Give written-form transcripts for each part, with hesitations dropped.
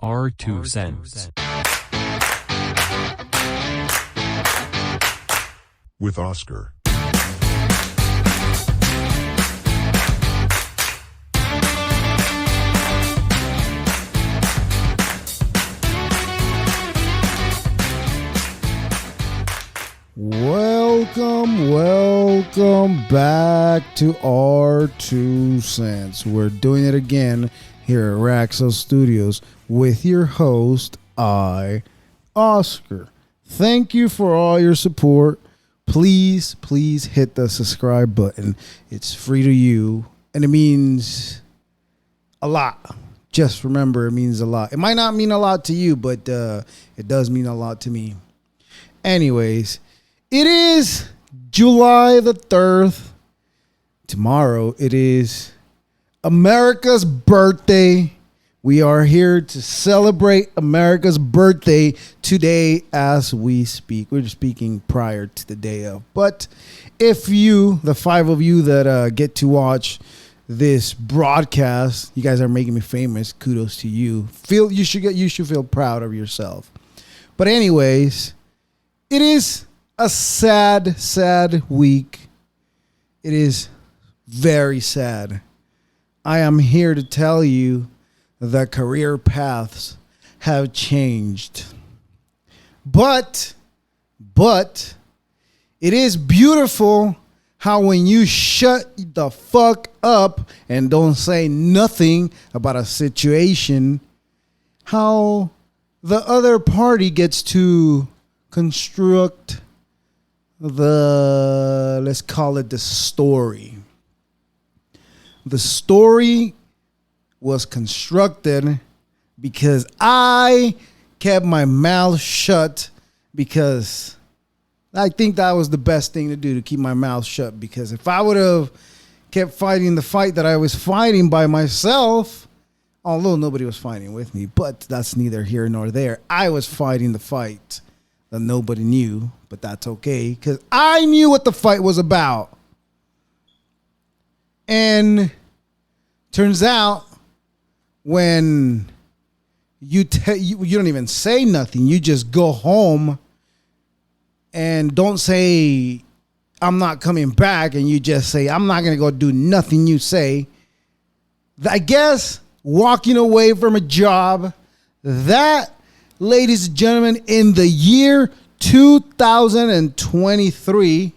Our 2 cents. With Oscar. Welcome back to our 2 cents. We're doing it again here at Raxo Studios with your host, Oscar. Thank you for all your support. Please hit the subscribe button. It's free to you, and it means a lot. Just remember, it means a lot. It might not mean a lot to you, but it does mean a lot to me. Anyways, it is July the 3rd. Tomorrow it is America's birthday. We are here to celebrate America's birthday today as we speak. We're speaking prior to the day of. But if you, the 5 of you that get to watch this broadcast, you guys are making me famous. Kudos to you. You should feel proud of yourself. But anyways, it is a sad week. It is very sad. I am here to tell you that career paths have changed. But it is beautiful how when you shut the fuck up and don't say nothing about a situation, how the other party gets to construct let's call it the story. The story was constructed because I kept my mouth shut, because I think that was the best thing to do, to keep my mouth shut. Because if I would have kept fighting the fight that I was fighting by myself, although nobody was fighting with me, but that's neither here nor there. I was fighting the fight that nobody knew, but that's okay, because I knew what the fight was about. And turns out, when you don't even say nothing, you just go home and don't say, I'm not coming back, and you just say, I'm not going to go do nothing you say. I guess walking away from a job, that, ladies and gentlemen, in the year 2023,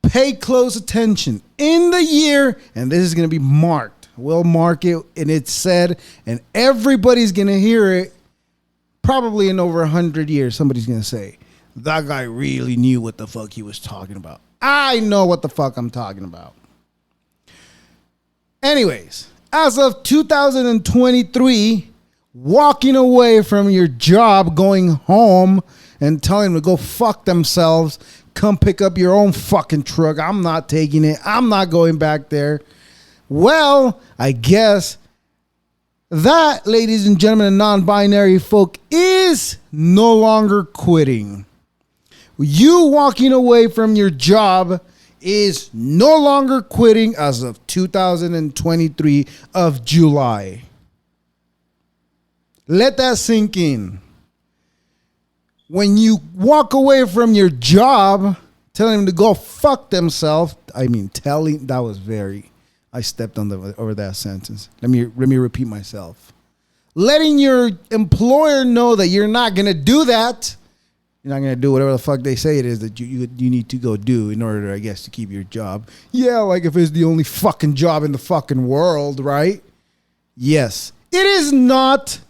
pay close attention. In the year, and this is going to be marked, we'll mark it, and it's said, and everybody's going to hear it, probably in over 100 years, somebody's going to say, that guy really knew what the fuck he was talking about. I know what the fuck I'm talking about. Anyways, as of 2023, walking away from your job, going home and telling them to go fuck themselves, come pick up your own fucking truck. I'm not taking it. I'm not going back there. Well, I guess that, ladies and gentlemen, and non-binary folk, is no longer quitting. You walking away from your job is no longer quitting as of 2023 of July. Let that sink in. When you walk away from your job, telling them to go fuck themselves, I stepped over that sentence. Let me repeat myself. Letting your employer know that you're not going to do that. You're not going to do whatever the fuck they say it is that you need to go do in order, I guess, to keep your job. Yeah, like if it's the only fucking job in the fucking world, right? Yes, it is not.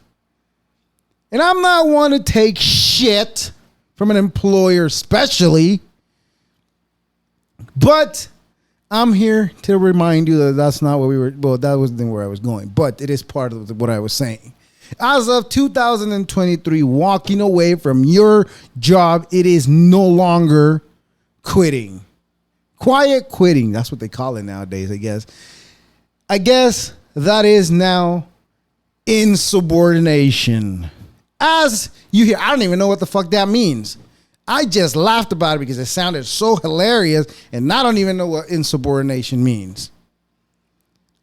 And I'm not one to take shit from an employer especially. But I'm here to remind you that that's not what that wasn't where I was going. But it is part of what I was saying. As of 2023, walking away from your job, it is no longer quitting. Quiet quitting. That's what they call it nowadays, I guess. I guess that is now insubordination. As you hear, I don't even know what the fuck that means. I just laughed about it because it sounded so hilarious, and I don't even know what insubordination means.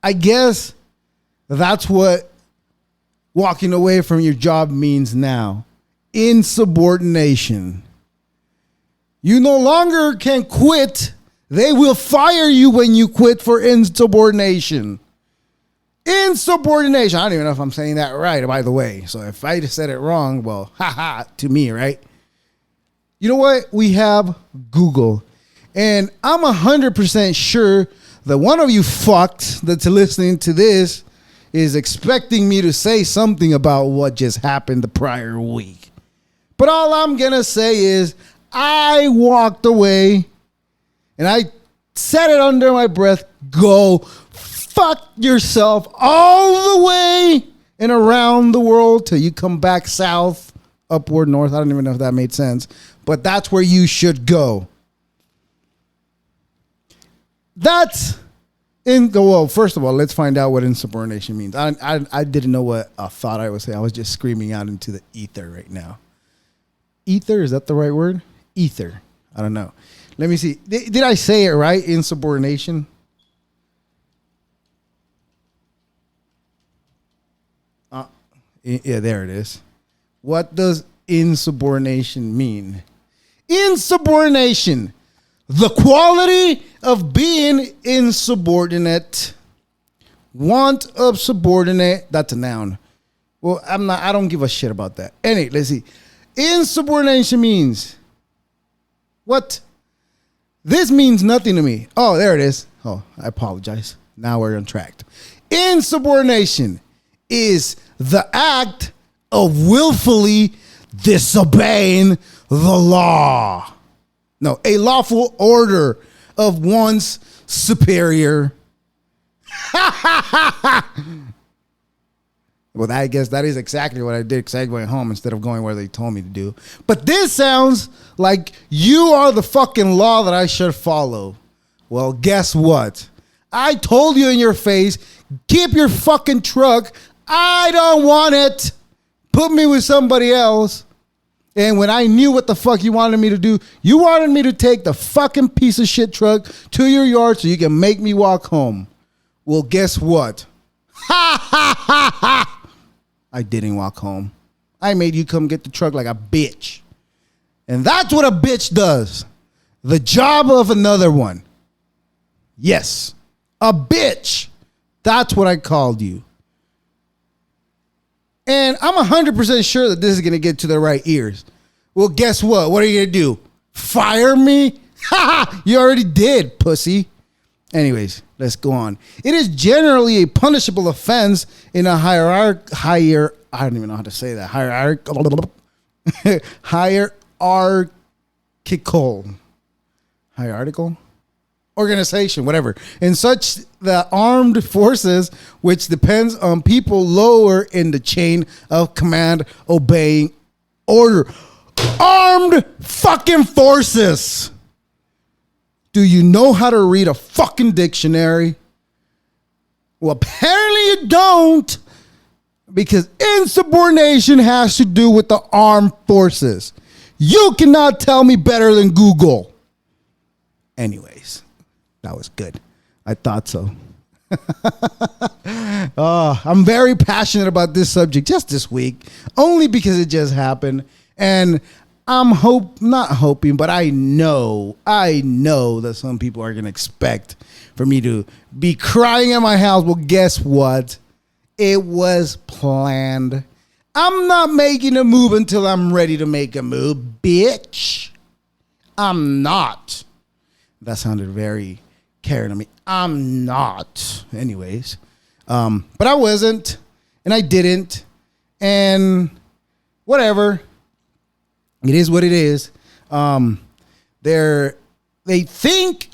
I guess that's what walking away from your job means now. Insubordination. You no longer can quit. They will fire you when you quit for insubordination. Insubordination. I don't even know if I'm saying that right, by the way. So if I just said it wrong, well, haha, to me, right? You know what? We have Google. And I'm 100% sure that one of you fucks that's listening to this is expecting me to say something about what just happened the prior week. But all I'm going to say is I walked away and I said it under my breath, go fuck yourself all the way and around the world till you come back south, upward, north. I don't even know if that made sense, but that's where you should go. That's well, first of all, let's find out what insubordination means. I didn't know what I thought I was saying. I was just screaming out into the ether right now. Ether, is that the right word? Ether. I don't know. Let me see. Did I say it right? Insubordination? Yeah, there it is. What does insubordination mean? Insubordination. The quality of being insubordinate. Want of subordinate. That's a noun. Well, I don't give a shit about that. Anyway, let's see. Insubordination means what? This means nothing to me. Oh, there it is. Oh, I apologize. Now we're on track. Insubordination is the act of willfully disobeying the law. No, a lawful order of one's superior. Well, I guess that is exactly what I did because I went home instead of going where they told me to do. But this sounds like you are the fucking law that I should follow. Well, guess what? I told you in your face, keep your fucking truck. I don't want it. Put me with somebody else. And when I knew what the fuck you wanted me to do, you wanted me to take the fucking piece of shit truck to your yard so you can make me walk home. Well, guess what? Ha ha ha ha. I didn't walk home. I made you come get the truck like a bitch. And that's what a bitch does. The job of another one. Yes. A bitch. That's what I called you. And I'm 100% sure that this is going to get to the right ears. Well, guess what? What are you going to do? Fire me? Ha ha! You already did, pussy. Anyways, let's go on. It is generally a punishable offense in a I don't even know how to say that. Hierarchical organization, whatever. In such the armed forces, which depends on people lower in the chain of command obeying order. Armed fucking forces. Do you know how to read a fucking dictionary? Well, apparently you don't, because insubordination has to do with the armed forces. You cannot tell me better than Google. Anyways, that was good. I thought so. I'm very passionate about this subject just this week, only because it just happened. And I'm not hoping, but I know that some people are going to expect for me to be crying at my house. Well, guess what? It was planned. I'm not making a move until I'm ready to make a move, bitch. I'm not. That sounded very caring of me. I'm not. Anyways. But I wasn't, and I didn't, and whatever. It is what it is. They think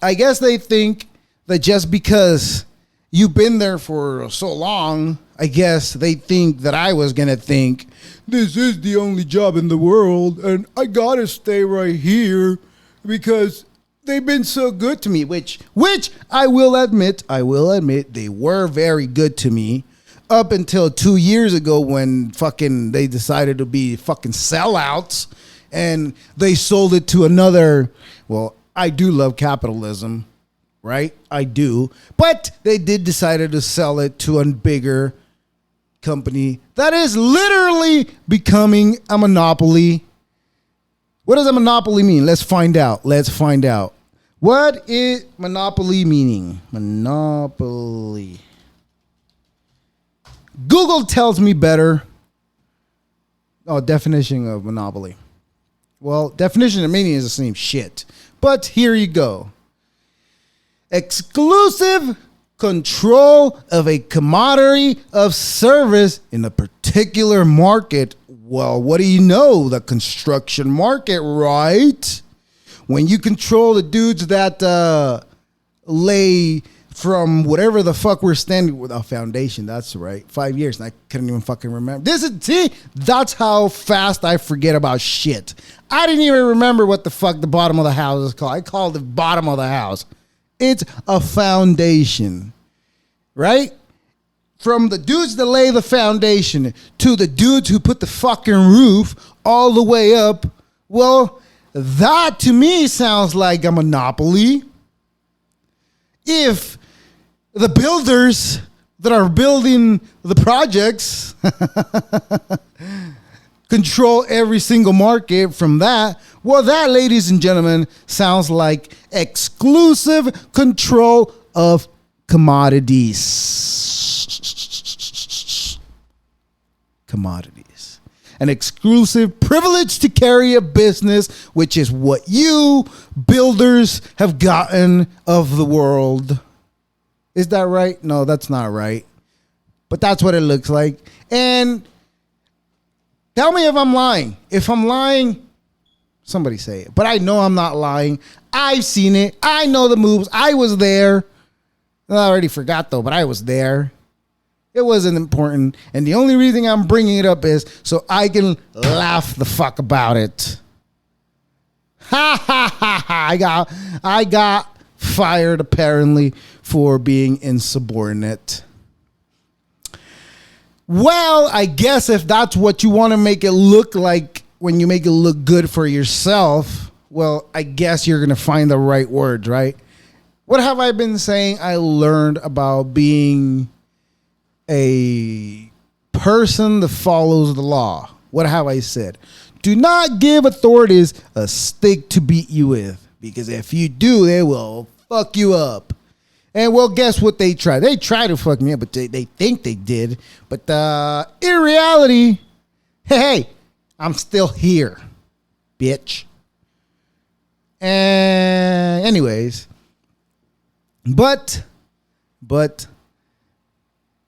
that just because you've been there for so long, I guess they think that I was going to think this is the only job in the world and I got to stay right here because they've been so good to me, which I will admit, they were very good to me up until 2 years ago when fucking they decided to be fucking sellouts. And they sold it to another. Well, I do love capitalism, right? I do. But they did decide to sell it to a bigger company that is literally becoming a monopoly. What does a monopoly mean? Let's find out. What is monopoly meaning? Monopoly. Google tells me better. Oh, definition of monopoly. Well, definition and meaning is the same shit. But here you go. Exclusive control of a commodity of service in a particular market. Well, what do you know? The construction market, right? When you control the dudes that lay from whatever the fuck we're standing with a foundation. That's right. 5 years and I couldn't even fucking remember. That's how fast I forget about shit. I didn't even remember what the fuck the bottom of the house is called. I called it bottom of the house. It's a foundation, right? From the dudes that lay the foundation to the dudes who put the fucking roof all the way up. Well, that to me sounds like a monopoly. If the builders that are building the projects control every single market from that, well, that, ladies and gentlemen, sounds like exclusive control of commodities. Commodities. An exclusive privilege to carry a business, which is what you builders have gotten of the world. Is that right? No, that's not right. But that's what it looks like. And tell me if I'm lying. If I'm lying, somebody say it. But I know I'm not lying. I've seen it. I know the moves. I was there. I already forgot though, but I was there. It wasn't important. And the only reason I'm bringing it up is so I can laugh the fuck about it. Ha ha ha ha. I got fired apparently for being insubordinate. Well, I guess if that's what you want to make it look like when you make it look good for yourself, well, I guess you're going to find the right words, right? What have I been saying I learned about being a person that follows the law? What have I said? Do not give authorities a stick to beat you with, because if you do, they will fuck you up. And well, guess what they try? They try to fuck me up, but they think they did. But in reality, hey, I'm still here, bitch. And anyways, but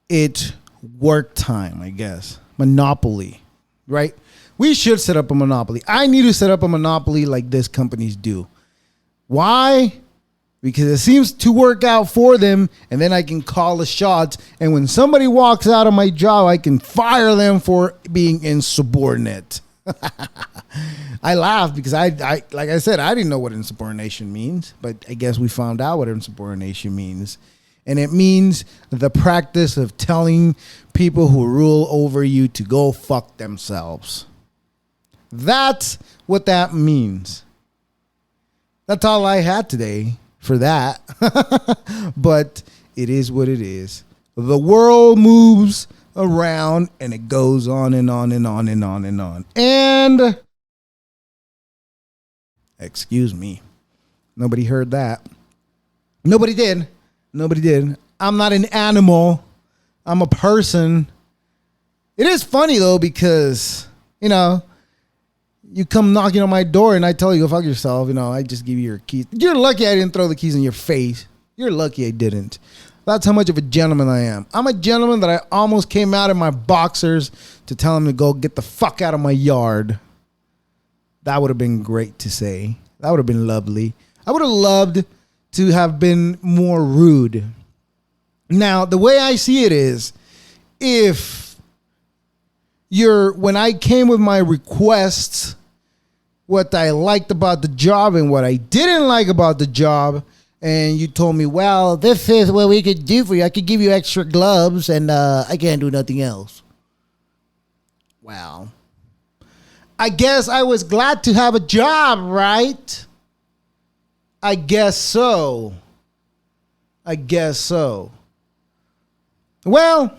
it's work time, I guess. Monopoly, right? We should set up a monopoly. I need to set up a monopoly like this companies do. Why? Because it seems to work out for them, and then I can call the shots. And when somebody walks out of my job, I can fire them for being insubordinate. I laugh because I like I said, I didn't know what insubordination means, but I guess we found out what insubordination means. And it means the practice of telling people who rule over you to go fuck themselves. That's what that means. That's all I had today for that. But it is what it is. The world moves around and it goes on and on and on and on and on. And excuse me. Nobody heard that. Nobody did. I'm not an animal. I'm a person. It is funny though, because, you know, you come knocking on my door and I tell you go fuck yourself. You know, I just give you your keys. You're lucky I didn't throw the keys in your face. You're lucky I didn't. That's how much of a gentleman I am. I'm a gentleman that I almost came out in my boxers to tell him to go get the fuck out of my yard. That would have been great to say. That would have been lovely. I would have loved to have been more rude. Now, the way I see it is, when I came with my requests, what I liked about the job and what I didn't like about the job, and you told me, well, this is what we could do for you. I could give you extra gloves and I can't do nothing else. Well, I guess I was glad to have a job, right? I guess so. Well,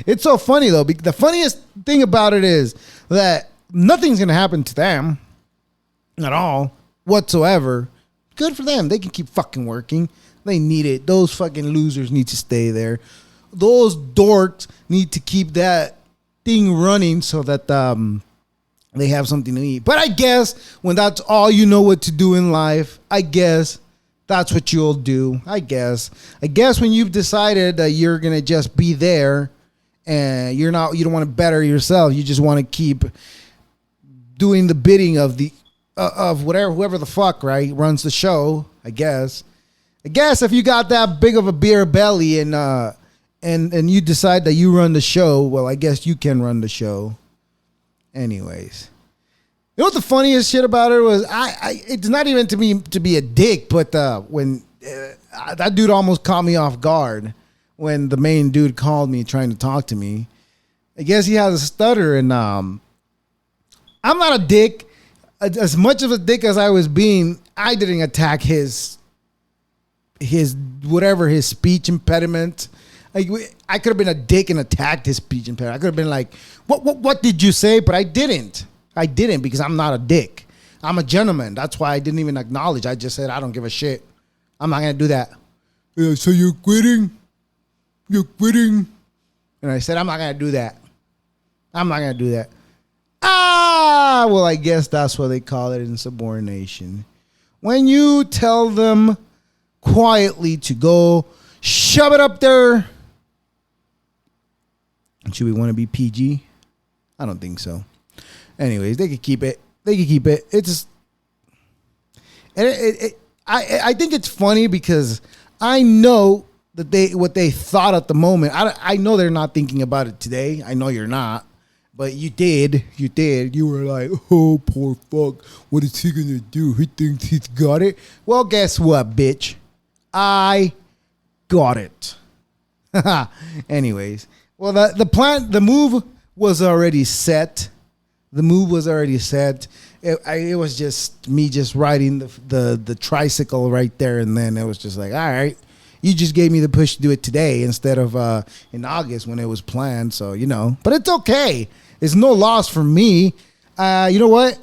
It's so funny though. The funniest thing about it is that nothing's gonna happen to them at all whatsoever. Good for them. They can keep fucking working. They need it. Those fucking losers need to stay there. Those dorks need to keep that thing running so that they have something to eat. But I guess when that's all you know what to do in life, I guess that's what you'll do. I guess when you've decided that you're gonna just be there and you don't want to better yourself, you just want to keep doing the bidding of whoever the fuck, right, runs the show. I guess if you got that big of a beer belly and you decide that you run the show, well, I guess you can run the show. Anyways, you know what the funniest shit about it was? It's not even to be a dick, but when that dude almost caught me off guard when the main dude called me trying to talk to me. I guess he has a stutter, and I'm not a dick. As much of a dick as I was being, I didn't attack his whatever his speech impediment. Like, I could have been a dick and attacked his speech impediment. I could have been like, what did you say? But I didn't because I'm not a dick. I'm a gentleman. That's why I didn't even acknowledge. I just said, I don't give a shit. I'm not going to do that. Yeah, so you're quitting? You're quitting? And I said, I'm not going to do that. I'm not going to do that. Well, I guess that's what they call it, insubordination. When you tell them quietly to go shove it up there. Should we want to be PG? I don't think so. Anyways, they could keep it. It's just, and I think it's funny because I know that what they thought at the moment. I know they're not thinking about it today. I know you're not. But you did. You were like, oh, poor fuck. What is he going to do? He thinks he's got it. Well, guess what, bitch? I got it. Anyways. Well, the move was already set. It was just me just riding the tricycle right there. And then it was just like, all right. You just gave me the push to do it today instead of in August when it was planned. So, but it's okay. It's no loss for me. You know what?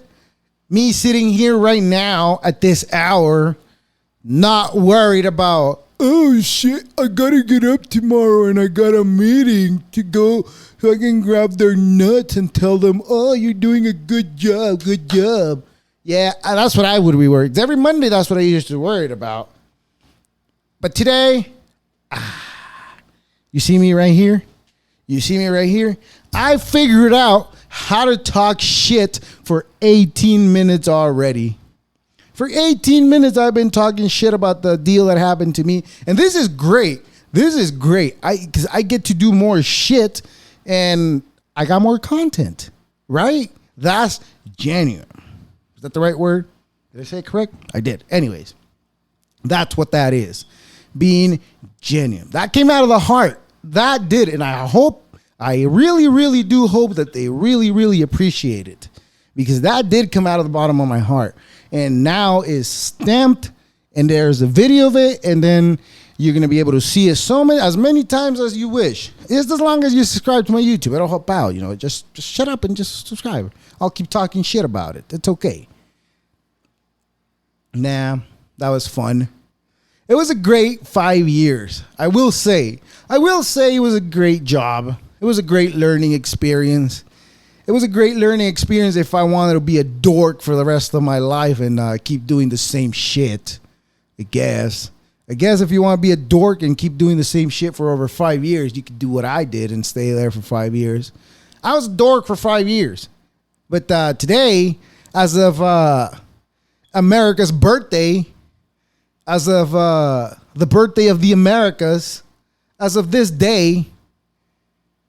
Me sitting here right now at this hour, not worried about, oh shit, I gotta get up tomorrow and I got a meeting to go so I can grab their nuts and tell them, oh, you're doing a good job. Yeah, that's what I would be worried. Every Monday, that's what I used to worried about. But today, you see me right here? I figured out how to talk shit for 18 minutes already. For 18 minutes, I've been talking shit about the deal that happened to me. And this is great. Because I get to do more shit and I got more content, right? That's genuine. Is that the right word? Did I say it correct? I did. Anyways, that's what that is. Being genuine. That came out of the heart. That did. And I really, really do hope that they really, really appreciate it. Because that did come out of the bottom of my heart. And now is stamped. And there's a video of it. And then you're going to be able to see it as many times as you wish. Just as long as you subscribe to my YouTube. It'll help out. Just shut up and just subscribe. I'll keep talking shit about it. It's okay. Nah, that was fun. It was a great 5 years. I will say it was a great job. It was a great learning experience. It was a great learning experience if I wanted to be a dork for the rest of my life and keep doing the same shit. I guess if you want to be a dork and keep doing the same shit for over 5 years, you could do what I did and stay there for 5 years. I was a dork for 5 years. But today, as of America's birthday, as of the birthday of the Americas, as of this day,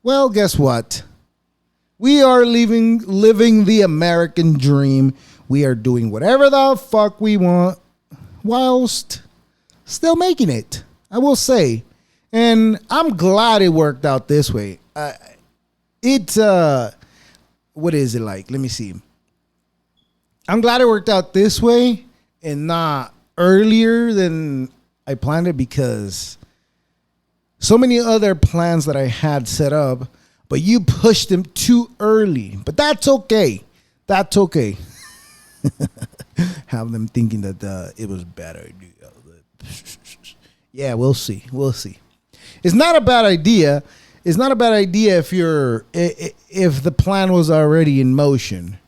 well, guess what? We are living the American dream. We are doing whatever the fuck we want whilst still making it, I will say. And I'm glad it worked out this way. What is it like? Let me see. I'm glad it worked out this way and not earlier than I planned it, because so many other plans that I had set up, but you pushed them too early. But that's okay. That's okay. Have them thinking that it was a bad idea. Yeah, we'll see. We'll see. It's not a bad idea. It's not a bad idea if the plan was already in motion.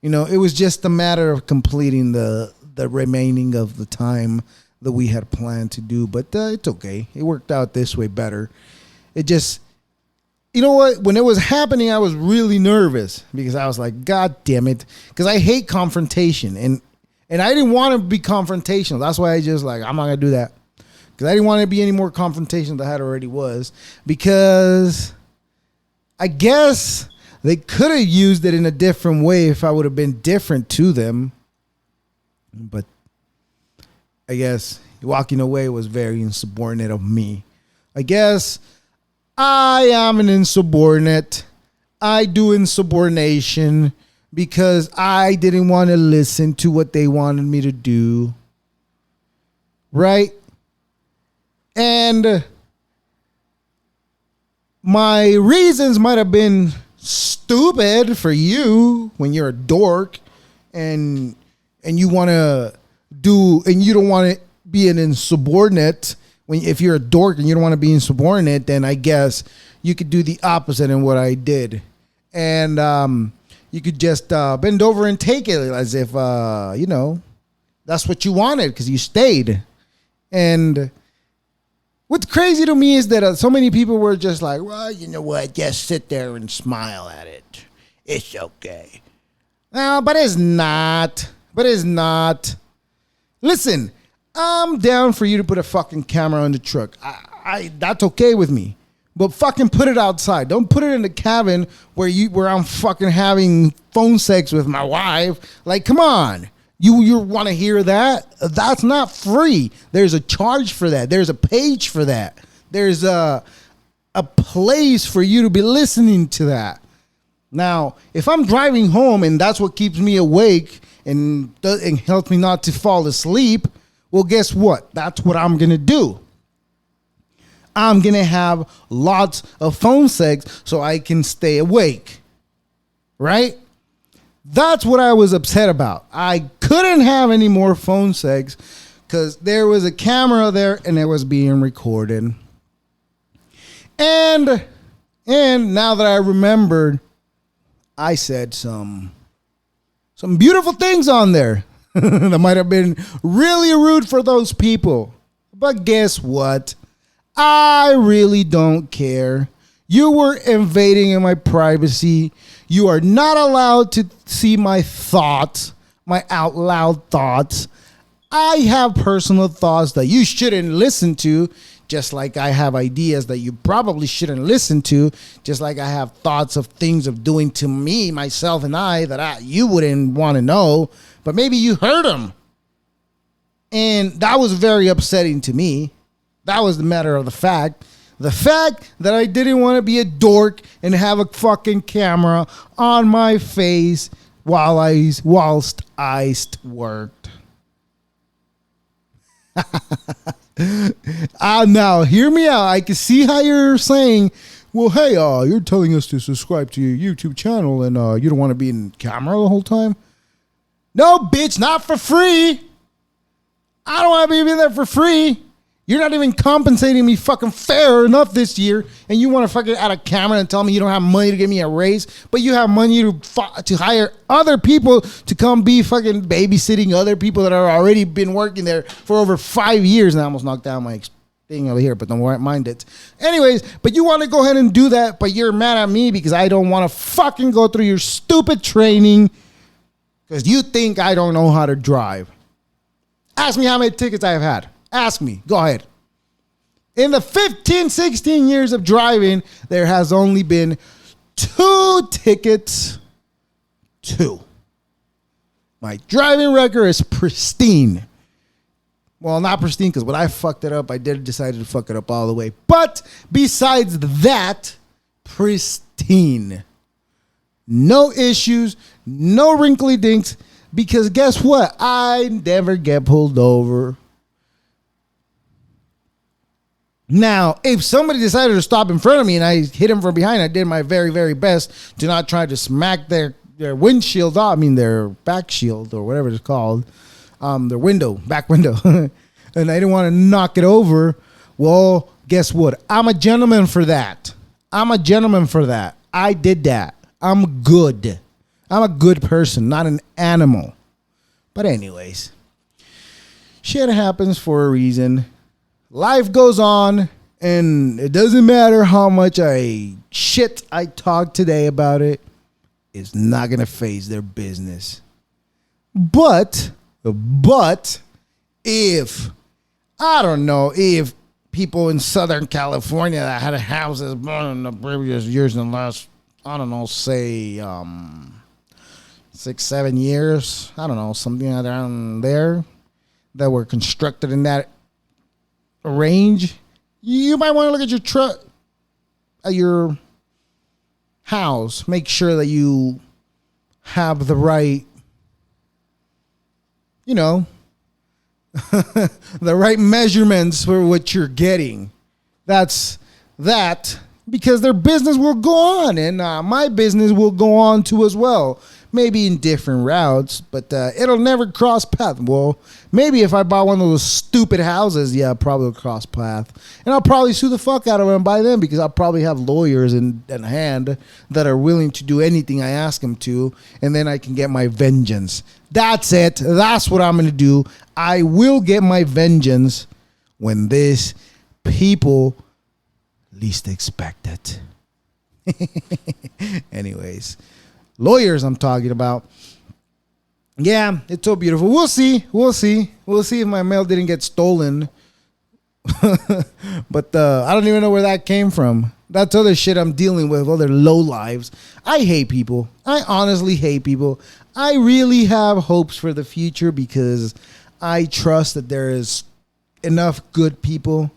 You know, it was just a matter of completing the remaining of the time that we had planned to do. But it's okay. It worked out this way better. It just, you know what? When it was happening, I was really nervous because I was like, God damn it. Because I hate confrontation. And I didn't want to be confrontational. That's why I just like, I'm not going to do that. Because I didn't want to be any more confrontational than I already was. Because I guess they could have used it in a different way if I would have been different to them. But I guess walking away was very insubordinate of me. I guess I am an insubordinate. I do insubordination because I didn't want to listen to what they wanted me to do. Right? And my reasons might have been stupid for you when you're a dork and you want to do, and you don't want to be an insubordinate. If you're a dork and you don't want to be insubordinate, then I guess you could do the opposite in what I did. And you could just bend over and take it as if, that's what you wanted because you stayed. And what's crazy to me is that so many people were just like, well, you know what? Just sit there and smile at it. It's okay. No, but it's not. But it's not. Listen, I'm down for you to put a fucking camera on the truck. That's okay with me. But fucking put it outside. Don't put it in the cabin where I'm fucking having phone sex with my wife. Like, come on. You want to hear that? That's not free. There's a charge for that. There's a page for that. There's a place for you to be listening to that. Now, if I'm driving home and that's what keeps me awake and helps me not to fall asleep, well, guess what? That's what I'm going to do. I'm going to have lots of phone sex so I can stay awake. Right? That's what I was upset about. I couldn't have any more phone sex because there was a camera there and it was being recorded. And now that I remembered, I said some beautiful things on there that might have been really rude for those people. But guess what? I really don't care. You were invading in my privacy. You are not allowed to see my thoughts, my out loud thoughts. I have personal thoughts that you shouldn't listen to, just like I have ideas that you probably shouldn't listen to, just like I have thoughts of things of doing to me, myself, and I that you wouldn't want to know, but maybe you heard them. And that was very upsetting to me. That was the matter of the fact. The fact that I didn't want to be a dork and have a fucking camera on my face whilst I worked. Now, hear me out. I can see how you're saying, well, hey, you're telling us to subscribe to your YouTube channel and you don't want to be in camera the whole time? No, bitch, not for free. I don't want to be in there for free. You're not even compensating me fucking fair enough this year, and you want to fucking add a camera and tell me you don't have money to give me a raise, but you have money to hire other people to come be fucking babysitting other people that are already been working there for over 5 years. And I almost knocked down my thing over here, but don't mind it. Anyways, but you want to go ahead and do that, but you're mad at me because I don't want to fucking go through your stupid training because you think I don't know how to drive. Ask me how many tickets I've had. Ask me. Go ahead. In the 15, 16 years of driving, there has only been 2 tickets. 2. My driving record is pristine. Well, not pristine because when I fucked it up, I decided to fuck it up all the way. But besides that, pristine. No issues, no wrinkly dinks, because guess what? I never get pulled over. Now, if somebody decided to stop in front of me and I hit him from behind, I did my very, very best to not try to smack their windshield off. I mean, their back shield or whatever it's called. Their back window. And I didn't want to knock it over. Well, guess what? I'm a gentleman for that. I did that. I'm good. I'm a good person, not an animal. But anyways, shit happens for a reason. Life goes on, and it doesn't matter how much I talk today about it. It's not going to phase their business. But if, I don't know, if people in Southern California that had houses burned in the previous years in the last, I don't know, say 6-7 years, I don't know, something around there, that were constructed in that range, you might want to look at your truck, at your house. Make sure that you have the right, the right measurements for what you're getting. That's that, because their business will go on, and my business will go on too as well. Maybe in different routes, but it'll never cross path. Well, maybe if I buy one of those stupid houses, yeah, I'll probably cross path. And I'll probably sue the fuck out of them by then, because I'll probably have lawyers in hand that are willing to do anything I ask them to, and then I can get my vengeance. That's it. That's what I'm going to do. I will get my vengeance when these people least expect it. Anyways. Lawyers I'm talking about. Yeah, it's so beautiful. We'll see if my mail didn't get stolen. But I don't even know where that came from. That's other shit I'm dealing with, other low lives. I hate people. I honestly hate people. I really have hopes for the future, because I trust that there is enough good people,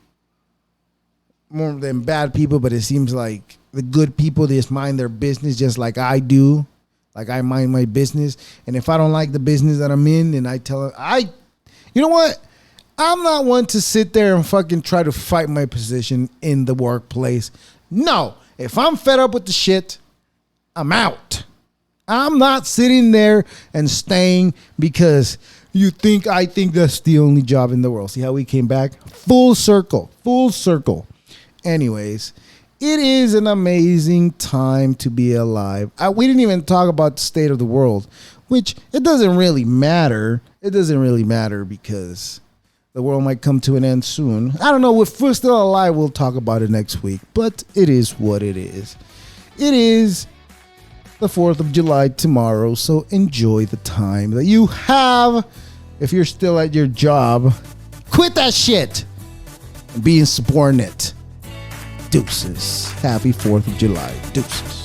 more than bad people, but it seems like the good people just mind their business just like I do. Like I mind my business. And if I don't like the business that I'm in, and I tell them, you know what? I'm not one to sit there and fucking try to fight my position in the workplace. No. If I'm fed up with the shit, I'm out. I'm not sitting there and staying because I think that's the only job in the world. See how we came back? Full circle. Anyways, it is an amazing time to be alive. We didn't even talk about the state of the world, which it doesn't really matter. It doesn't really matter because the world might come to an end soon. I don't know. If we're still alive, we'll talk about it next week. But it is what it is. It is the 4th of July tomorrow, so enjoy the time that you have. If you're still at your job, quit that shit and be insubordinate. Deuces. Happy 4th of July. Deuces.